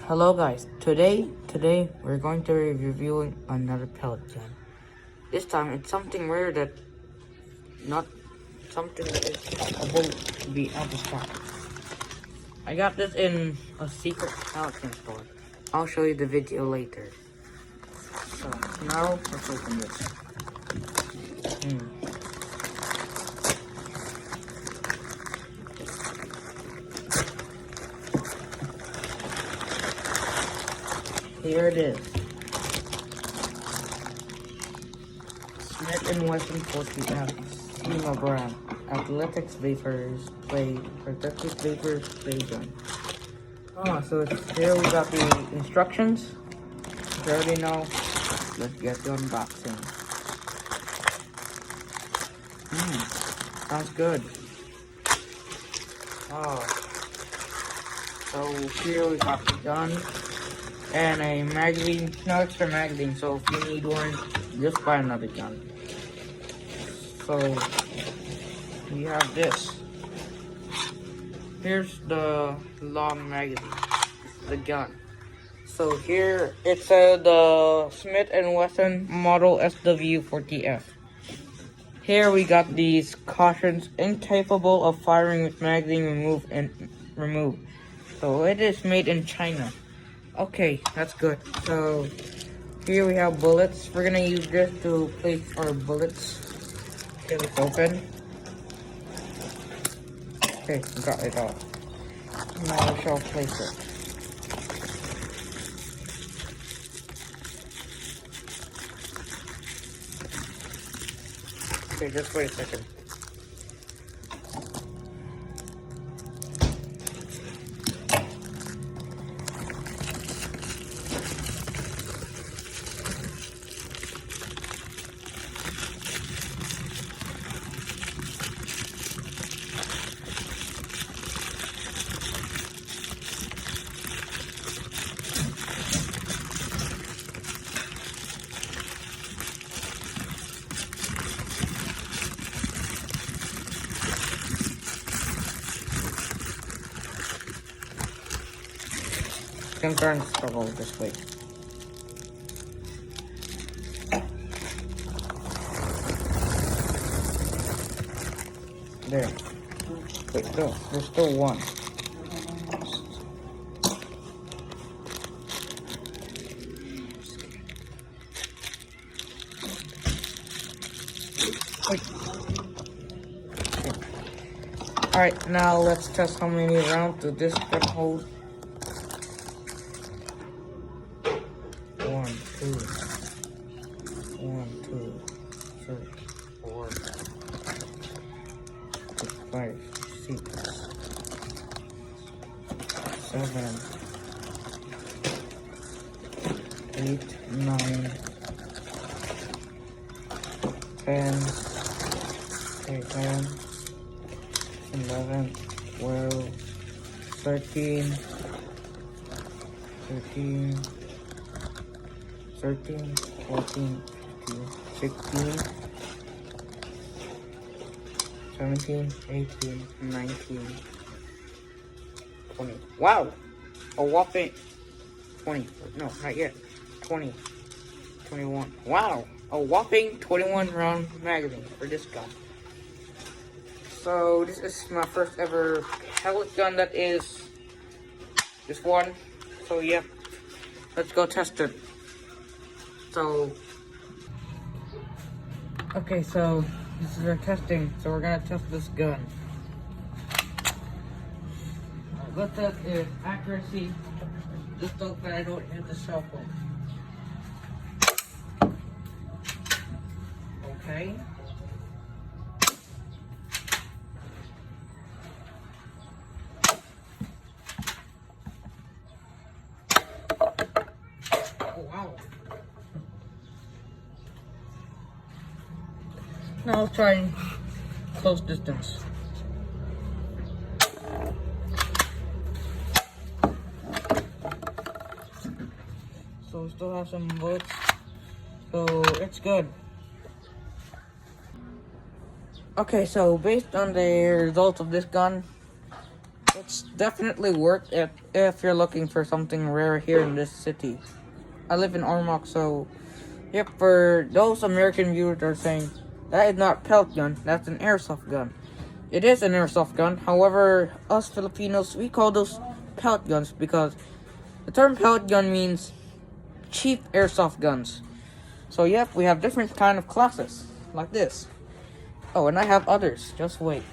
Hello guys, today we're going to be reviewing another pellet gun. This time it's something rare that not something that is about to be out of stock. I got this in a secret pellet gun store. I'll show you the video later. So now let's open this. Here it is. Smith & Wesson 40F. SEMA brand. Athletics Vapors Play. Protective Vapors Play Gun. So here we got the instructions. You already know. Let's get the unboxing. Sounds good. So here we got the gun. And a magazine, no extra magazine, so if you need one, just buy another gun. So, we have this. Here's the long magazine, the gun. So here, it's the Smith & Wesson model SW40F. Here we got these cautions: incapable of firing with magazine removed. So it is made in China. Okay, that's good. So here we have bullets. We're gonna use this to place our bullets. Okay, let's open. Okay, got it all. Now we shall place it. Okay, just wait a second. Can turn struggle this way. There. Wait, no, there's still one. Wait. Okay. Alright, now let's test how many rounds this gun hold. 1, 2, 3, 4, 5, 6, 7, 8, 9, 10, 11, 12, 13, 14, 15, 16, 17, 18, 19, 20. Wow! A whopping 20. No, not yet. 20. 21. Wow! A whopping 21 round magazine for this gun. So this is my first ever pellet gun that is this one. So yeah, let's go test it. So, okay, so this is our testing. So we're gonna test this gun. Let's test its accuracy. Just hope that I don't hit the cell phone. Okay. Oh wow. Now I'll try close distance. So we still have some bullets. So it's good. Okay, so based on the results of this gun, let's It's definitely worth it if you're looking for something rare here in this city. I live in Ormoc, so yep, for those American viewers that are saying, that is not a pellet gun, that's an airsoft gun. It is an airsoft gun, however, us Filipinos, we call those pellet guns because the term pellet gun means cheap airsoft guns. So yep, we have different kind of classes, like this. Oh, and I have others, just wait.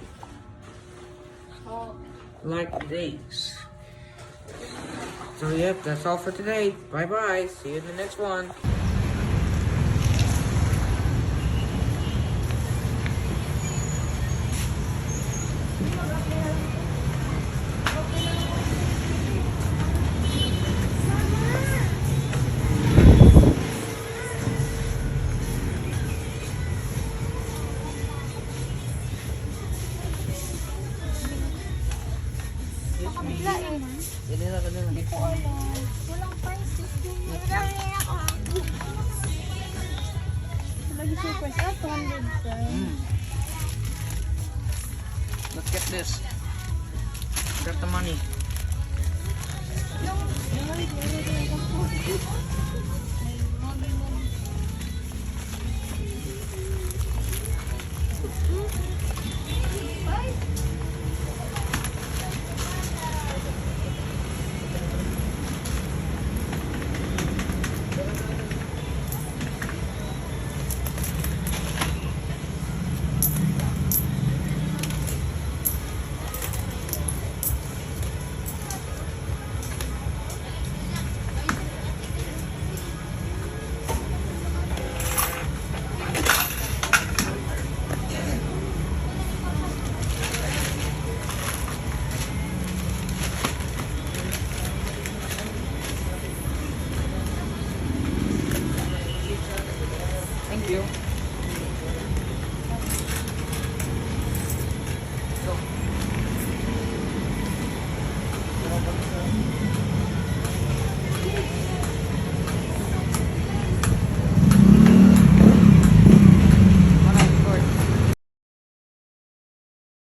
Like these. So yep, that's all for today. Bye bye, see you in the next one. Walang prices din. Lagi siya price. 200 price. Let's get this. Got the money. Thank you.